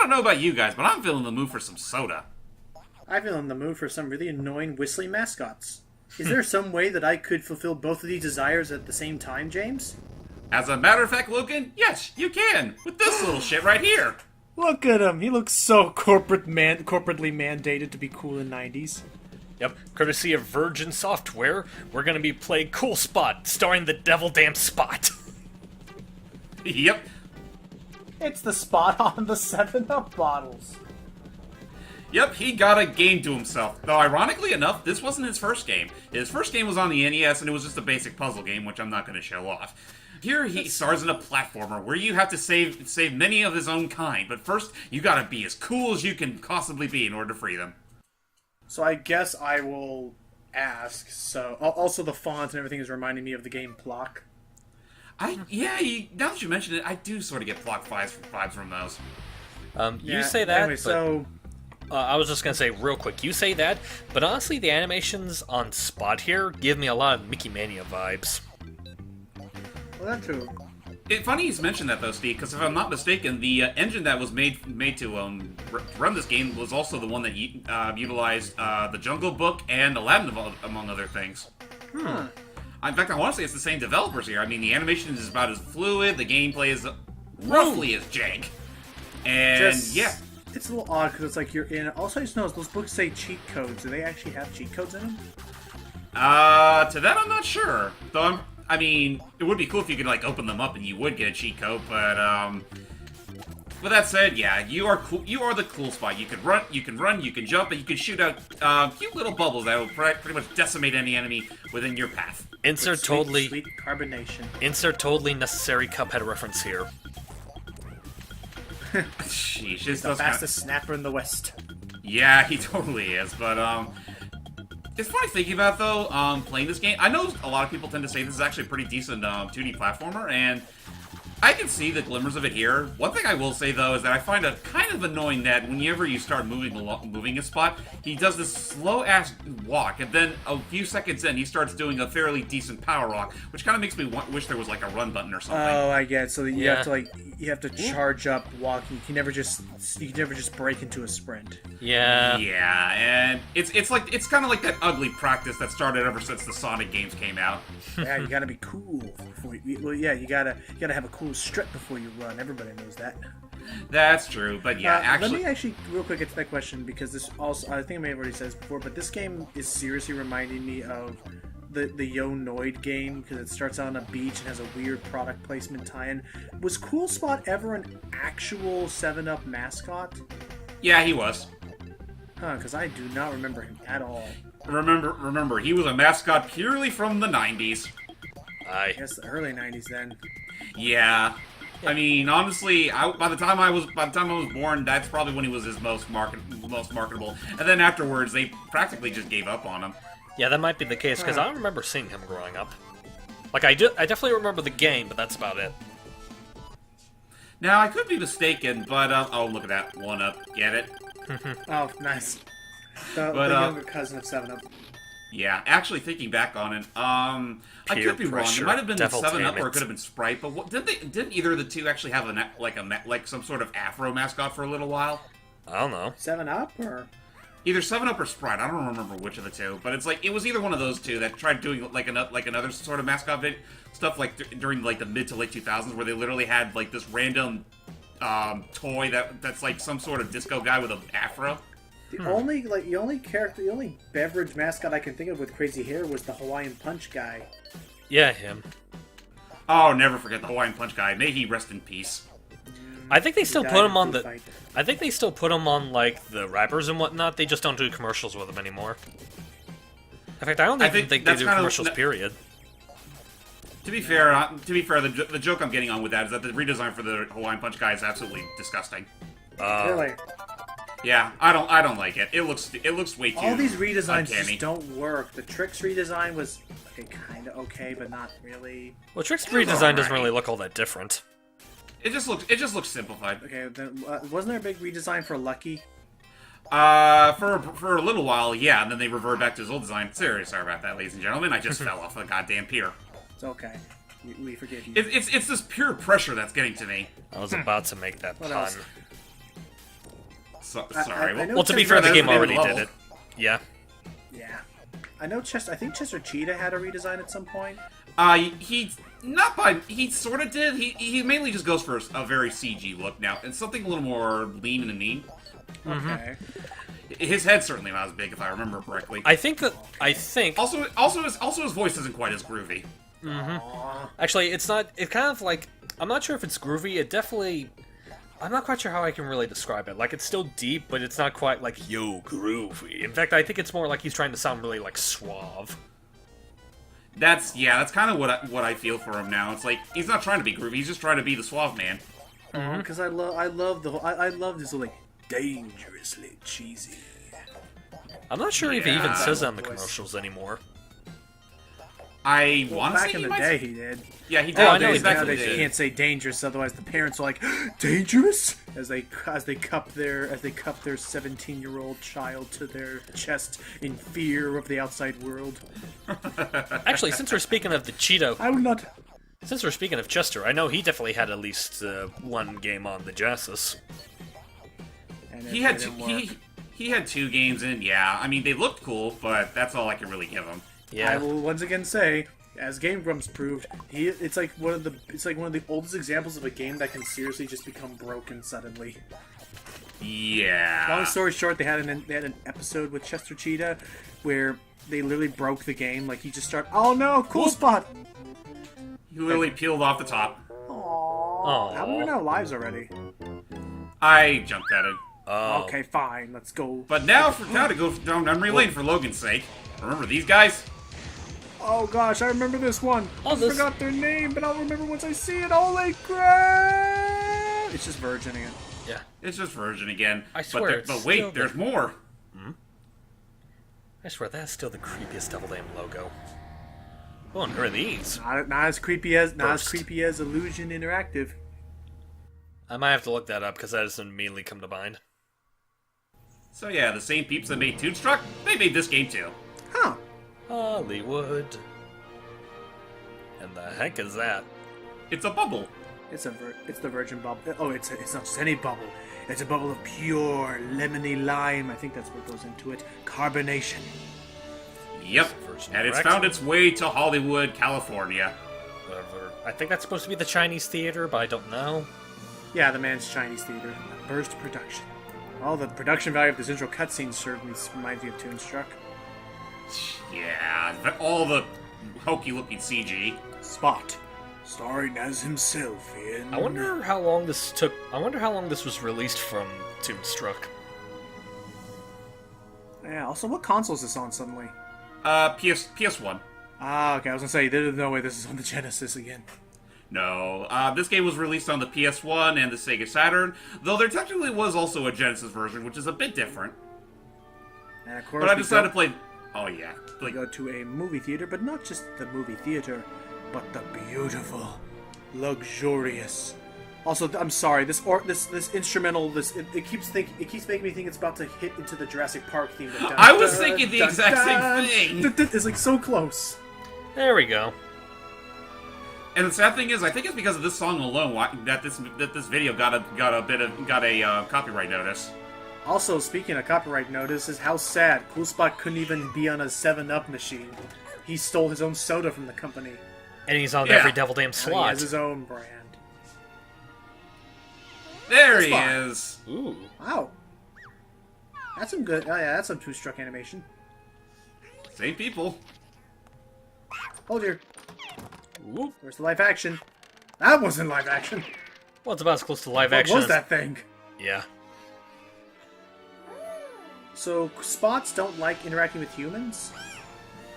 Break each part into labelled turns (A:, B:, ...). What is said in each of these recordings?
A: don't know about you guys, but I'm feeling the mood for some soda.
B: I feel in the mood for some really annoying whistling mascots. Is there some way that I could fulfill both of these desires at the same time, James?
A: As a matter of fact, Logan, yes, you can, with this little shit right here.
B: Look at him. He looks so corporately mandated to be cool in 90s.
C: Yep, courtesy of Virgin Software, we're gonna be playing Cool Spot, starring the Devil Damn Spot.
A: Yep.
B: It's the spot on the 7-Up bottles.
A: Yep, he got a game to himself. Though, ironically enough, this wasn't his first game. His first game was on the NES, and it was just a basic puzzle game, which I'm not going to show off. Here, he stars in a platformer where you have to save many of his own kind, but first, you gotta be as cool as you can possibly be in order to free them.
B: So I guess I will ask. So also the font and everything is reminding me of the game Plock.
A: Now that you mention it, I do sort of get Plock vibes from those.
C: You say that,
B: anyway,
C: but
B: so
C: I was just gonna say real quick, you say that, but honestly, the animations on Spot here give me a lot of Mickey Mania vibes.
B: well, that too.
A: It's funny you mentioned that, though, Steve, because if I'm not mistaken, the engine that was made to run this game was also the one that utilized the Jungle Book and Aladdin, among other things. In fact, I want to say it's the same developers here. I mean, the animation is about as fluid, the gameplay is roughly as jank. And, yeah.
B: It's a little odd, because it's like you're in... Also, I just noticed, those books say cheat codes. Do they actually have cheat codes in them?
A: To that, I'm not sure. Though, I mean, it would be cool if you could, like, open them up and you would get a cheat code, but, with that said, yeah, you are cool. You are the cool spot. You can run, you can jump, and you can shoot out cute little bubbles that will pretty much decimate any enemy within your path.
C: Insert
B: Sweet carbonation.
C: Insert totally necessary Cuphead reference here.
A: Sheesh,
B: He's the fastest snapper in the West.
A: Yeah, he totally is, but, it's funny thinking about, though, playing this game. I know a lot of people tend to say this is actually a pretty decent 2D platformer, and I can see the glimmers of it here. One thing I will say, though, is that I find it kind of annoying that whenever you start moving a spot, he does this slow-ass walk, and then a few seconds in, he starts doing a fairly decent power walk, which kind of makes me wish there was, like, a run button or something.
B: Oh, I get it. So you have to charge up walking. You can never just break into a sprint.
C: Yeah.
A: Yeah, and it's kind of like that ugly practice that started ever since the Sonic games came out.
B: Yeah, you gotta be cool before you gotta have a cool strut before you run. Everybody knows that.
A: That's true, but yeah, actually...
B: Let me actually real quick get to that question, because this also, I think I may have already said this before, but this game is seriously reminding me of the Yo Noid game, because it starts out on a beach and has a weird product placement tie-in. Was Cool Spot ever an actual 7-Up mascot?
A: Yeah, he was.
B: Huh, because I do not remember him at all.
A: Remember, he was a mascot purely from the 90s.
B: I guess the early 90s then.
A: Yeah. I mean, honestly, by the time I was born, that's probably when he was his most marketable. And then afterwards, they practically just gave up on him.
C: Yeah, that might be the case, because I don't remember seeing him growing up. Like, I definitely remember the game, but that's about it.
A: Now, I could be mistaken, but, oh, look at that. 1-Up. Get it?
B: Oh, nice. The younger cousin of 7-Up.
A: Yeah, actually thinking back on it, I could be wrong. It might have been 7-Up or it could have been Sprite, but didn't either of the two actually have like some sort of Afro mascot for a little while?
C: I don't know.
B: 7-Up or
A: either 7-Up or Sprite. I don't remember which of the two, but it's like it was either one of those two that tried doing like another sort of mascot stuff like during like the mid to late 2000s, where they literally had like this random toy that's like some sort of disco guy with an afro.
B: The only beverage mascot I can think of with crazy hair was the Hawaiian Punch guy.
C: Yeah, him.
A: Oh, never forget the Hawaiian Punch guy. May he rest in peace.
C: I think they still put him on the... I think they still put him on, like, the rappers and whatnot. They just don't do commercials with him anymore. In fact, I don't think they do commercials, period.
A: To be fair, the joke I'm getting on with that is that the redesign for the Hawaiian Punch guy is absolutely disgusting.
B: Really?
A: Yeah, I don't like it. It looks way too.
B: All these redesigns
A: uncanny.
B: just don't work. The Tricks redesign was kind of okay, but not really.
C: Well, Tricks redesign doesn't really look all that different.
A: It just looks simplified.
B: Okay, then, wasn't there a big redesign for Lucky?
A: For a little while, yeah, and then they reverted back to his old design. Sorry about that, ladies and gentlemen. I just fell off a goddamn pier.
B: It's okay. We forgive you.
A: It's this pure pressure that's getting to me.
C: I was about to make that pun.
B: Else?
A: Sorry.
C: Well, to be fair, the game already did it. Yeah.
B: Yeah. I know I think Chester Cheetah had a redesign at some point.
A: He sort of did. He mainly just goes for a very CG look now, and something a little more lean and mean.
B: Okay.
A: His head's certainly not as big, if I remember correctly.
C: I think.
A: Also his voice isn't quite as groovy.
C: Actually, it's not. It's kind of like, I'm not sure if it's groovy. It definitely. I'm not quite sure how I can really describe it. Like, it's still deep, but it's not quite like, yo, groovy. In fact, I think it's more like he's trying to sound really, like, suave.
A: That's kind of what I feel for him now. It's like, he's not trying to be groovy, he's just trying to be the suave man.
B: Because I love this like dangerously cheesy.
C: I'm not sure if he even says that on the commercials anymore.
B: I want to say back in the day he did.
A: Yeah, he did.
B: I know they can't say dangerous, otherwise the parents are like, dangerous, as they cup their 17-year-old child to their chest in fear of the outside world.
C: Actually, since we're speaking of the Cheeto,
B: I will not.
C: Since we're speaking of Chester, I know he definitely had at least one game on the Genesis.
A: He had 2 games in. Yeah, I mean they looked cool, but that's all I can really give him.
C: Yeah.
B: I will once again say, as Game Grumps proved, it's like one of the oldest examples of a game that can seriously just become broken suddenly.
A: Yeah.
B: Long story short, they had an episode with Chester Cheetah where they literally broke the game. Like he just started, oh no, cool spot.
A: He literally peeled off the top.
B: Aww. How many we run lives already?
A: I jumped at it.
B: Okay, fine, let's go.
A: But now to go down memory lane for Logan's sake. Remember these guys?
B: Oh gosh, I remember this one. I forgot their name, but I'll remember once I see it. Holy crap! It's just Virgin again.
C: Yeah.
A: It's just Virgin again.
C: I swear.
A: But wait, there's more.
C: I swear, that's still the creepiest Double Damn logo. What on earth are these?
B: Not as creepy as Illusion Interactive.
C: I might have to look that up because that doesn't immediately come to mind.
A: So yeah, the same peeps that made Toonstruck, they made this game too.
B: Huh.
C: Hollywood. And the heck is that?
A: It's a bubble.
B: It's the Virgin bubble. Oh, it's not just any bubble. It's a bubble of pure lemony lime. I think that's what goes into it. Carbonation.
A: Yep. And it's found its way to Hollywood, California.
C: I think that's supposed to be the Chinese theater, but I don't know.
B: Yeah, the man's Chinese theater. Burst production. All the production value of this intro cutscene certainly reminds me of Toonstruck.
A: Yeah, all the hokey-looking CG.
B: Spot, starring as himself in...
C: I wonder how long this took... I wonder how long this was released from Toonstruck.
B: Yeah, also, what console is this on suddenly?
A: PS1.
B: Ah, okay, I was gonna say, there's no way this is on the Genesis again.
A: No, this game was released on the PS1 and the Sega Saturn, though there technically was also a Genesis version, which is a bit different.
B: And of course,
A: but I decided to play... Oh, yeah.
B: We go to a movie theater, but not just the movie theater, but the beautiful, luxurious... Also, I'm sorry, this instrumental, it keeps making me think it's about to hit into the Jurassic Park theme.
A: I was thinking the exact same thing!
B: It's like so close.
C: There we go.
A: And the sad thing is, I think it's because of this song alone that this video got a copyright notice.
B: Also, speaking of copyright notices, how sad. Cool Spot couldn't even be on a 7-Up machine. He stole his own soda from the company.
C: And he's on every Devil Damn slot.
B: He has his own brand.
A: There he is.
C: Ooh.
B: Wow. That's some good... Oh yeah, that's some Toonstruck animation.
A: Same people.
B: Oh dear.
C: Ooh.
B: Where's the live action? That wasn't live action.
C: Well, it's about as close to live action
B: What was that thing?
C: Yeah.
B: So, spots don't like interacting with humans?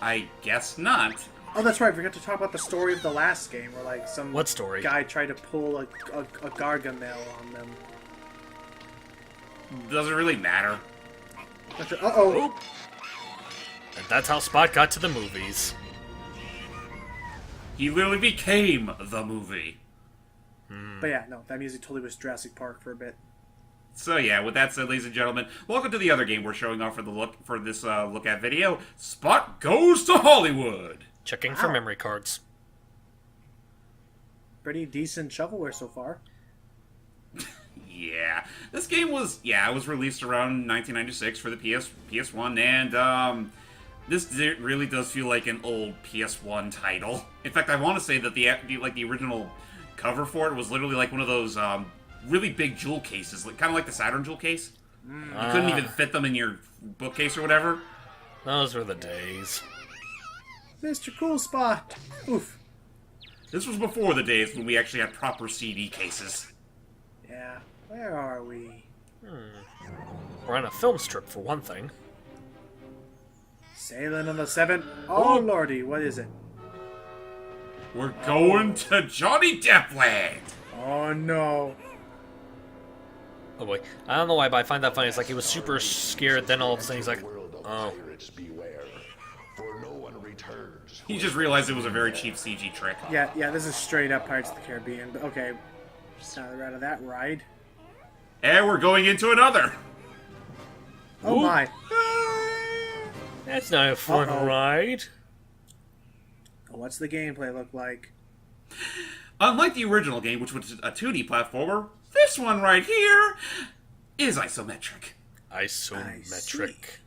A: I guess not.
B: Oh, that's right. We forgot to talk about the story of the last game, where like some
C: what story?
B: Guy tried to pull a Gargamel on them.
A: Doesn't really matter.
B: Uh-oh.
C: And that's how Spot got to the movies.
A: He literally became the movie.
B: But yeah, no, that music totally was Jurassic Park for a bit.
A: So yeah, with that said, ladies and gentlemen, welcome to the other game we're showing off for this look at video. Spot Goes to Hollywood.
C: Checking for memory cards.
B: Pretty decent shovelware so far.
A: Yeah, this game was it was released around 1996 for the PS1, and this really does feel like an old PS1 title. In fact, I want to say that the original cover for it was literally like one of those really big jewel cases, like, kind of like the Saturn jewel case. You couldn't even fit them in your bookcase or whatever.
C: Those were the days.
B: Mr. Cool Spot. Oof.
A: This was before the days when we actually had proper CD cases.
B: Yeah. Where are we?
C: We're on a film strip, for one thing.
B: Sailing on the 7th. Oh, lordy, what is it?
A: We're going to Johnny Depp land.
B: Oh, no.
C: Oh boy. I don't know why, but I find that funny. It's like he was super scared, then all of a sudden he's like, oh.
A: He just realized it was a very cheap CG trick.
B: Yeah, this is straight up Pirates of the Caribbean. But okay, now we're out of that ride.
A: And we're going into another.
B: Oh, my.
C: That's not a fun ride.
B: What's the gameplay look like?
A: Unlike the original game, which was a 2D platformer, this one right here is isometric.
C: Isometric.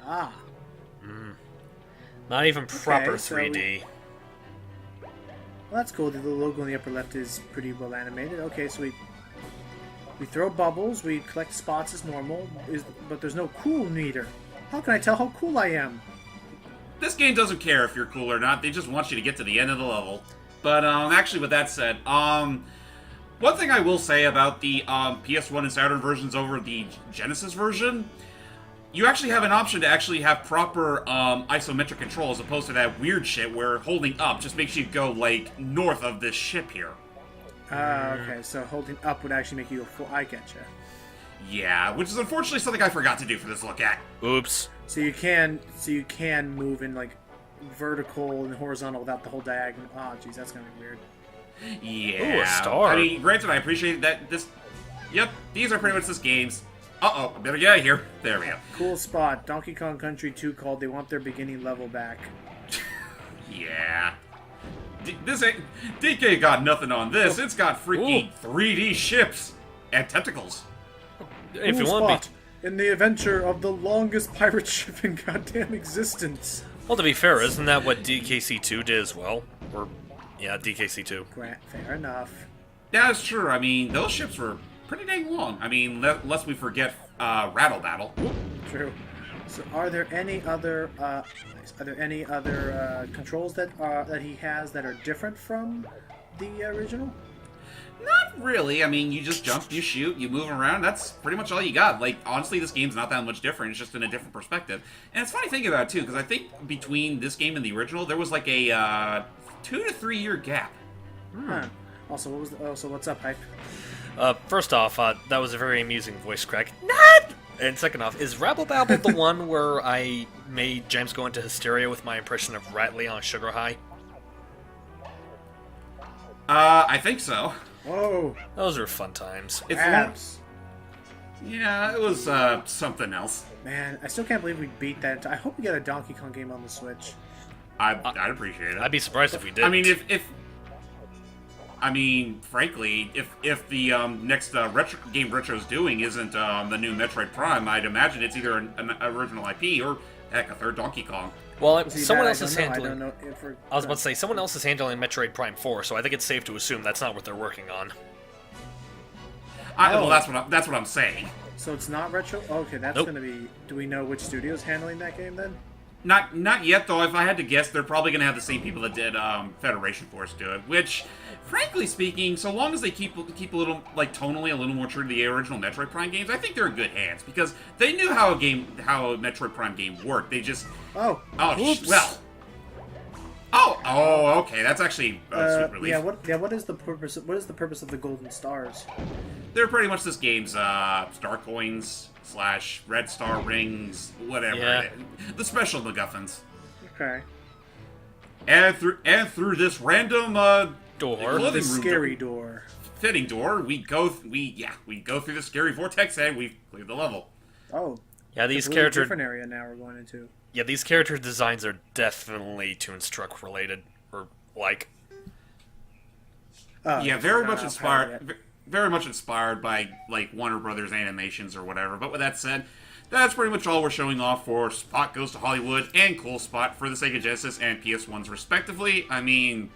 B: Ah.
C: Not even proper
B: so
C: 3D.
B: Well, that's cool. The logo in the upper left is pretty well animated. Okay, so we throw bubbles, we collect spots as normal, but there's no cool meter. How can I tell how cool I am?
A: This game doesn't care if you're cool or not. They just want you to get to the end of the level. But actually, with that said, one thing I will say about the PS1 and Saturn versions over the Genesis version, you actually have an option to actually have proper isometric control as opposed to that weird shit where holding up just makes you go, like, north of this ship here.
B: Okay, so holding up would actually make you a full... I getcha.
A: Yeah, which is unfortunately something I forgot to do for this look at.
C: Oops.
B: So you can move in, like, vertical and horizontal without the whole diagonal. Oh, jeez, that's gonna be weird.
A: Yeah.
C: Ooh, a star.
A: I mean, granted, I appreciate that this... Yep, these are pretty much this game's... Uh-oh, I better get out of here. There we go.
B: Cool spot. Donkey Kong Country 2 called they want their beginning level back.
A: Yeah. This ain't... DK got nothing on this. It's got freaking 3D ships and tentacles.
C: If you
B: Cool
C: want
B: spot.
C: to be...
B: In the adventure of the longest pirate ship in goddamn existence.
C: Well, to be fair, isn't that what DKC2 did as well? Or, yeah, DKC2.
B: Fair enough.
A: Yeah, that's true. I mean, those ships were pretty dang long. I mean, lest we forget Rattle Battle.
B: True. So, are there any other controls that he has that are different from the original?
A: Not really. I mean, you just jump, you shoot, you move around. That's pretty much all you got. Like, honestly, this game's not that much different. It's just in a different perspective. And it's funny thinking about it, too, because I think between this game and the original, there was like a 2 to 3 year gap.
B: Huh. Also, what's up, Hype?
C: First off, that was a very amusing voice crack. Not! And second off, is Rabble Babble the one where I made James go into hysteria with my impression of Ratley on Sugar High?
A: I think so.
B: Whoa.
C: Those were fun times.
A: It's
B: Abs.
A: Yeah, it was something else.
B: Man, I still can't believe we beat that. I hope we get a Donkey Kong game on the Switch.
A: I'd appreciate it.
C: I'd be surprised if we did.
A: I mean, frankly, if the next game Retro's doing isn't the new Metroid Prime, I'd imagine it's either an original IP or, heck, a third Donkey Kong.
C: Well,
B: See,
C: someone
B: that
C: else is handling...
B: I don't know if we're...
C: I was about to say, someone else is handling Metroid Prime 4, so I think it's safe to assume that's not what they're working on.
A: Well, that's what I'm saying.
B: So it's not Retro? Okay, that's
C: Nope.
B: gonna be... Do we know which studio's handling that game, then?
A: Not yet, though. If I had to guess, they're probably going to have the same people that did Federation Force do it. Which, frankly speaking, so long as they keep a little, like, tonally a little more true to the original Metroid Prime games, I think they're in good hands. Because they knew how a Metroid Prime game worked. They just...
B: Oh, oops.
A: Well... Oh, okay. That's actually a sweet relief.
B: What is the purpose? What is the purpose of the golden stars?
A: They're pretty much this game's star coins / red star rings, whatever.
C: Yeah.
A: The special MacGuffins.
B: Okay.
A: And through this random
C: Door.
A: clothing
B: The
A: room
B: scary door.
A: fitting door, we go through the scary vortex and we clear the level.
B: Oh.
C: Yeah, these
B: Completely
C: character...
B: different area now we're going into.
C: Yeah, these character designs are definitely Toonstruck related, or like.
A: Yeah, very much
B: not
A: inspired.
B: out yet.
A: Very much inspired by like Warner Brothers animations or whatever. But with that said, that's pretty much all we're showing off for Spot Goes to Hollywood and Cool Spot for the Sega Genesis and PS1s respectively. I mean,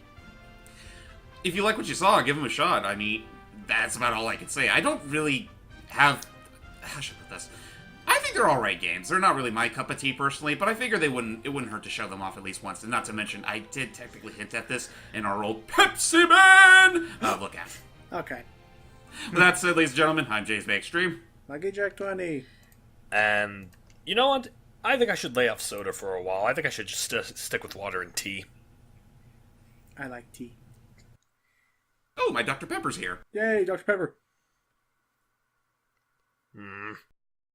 A: if you like what you saw, give them a shot. I mean, that's about all I can say. I don't really have... How should I put this? I think they're alright games. They're not really my cup of tea personally, but I figure it wouldn't hurt to show them off at least once. And not to mention, I did technically hint at this in our old Pepsi Man look at.
B: Okay.
A: With that said, ladies and gentlemen, I'm JamesmanXtreme.
B: Lucky Jack 20.
C: And you know what? I think I should lay off soda for a while. I think I should just stick with water and tea.
B: I like tea.
A: Oh, my Dr. Pepper's here.
B: Yay, Dr. Pepper.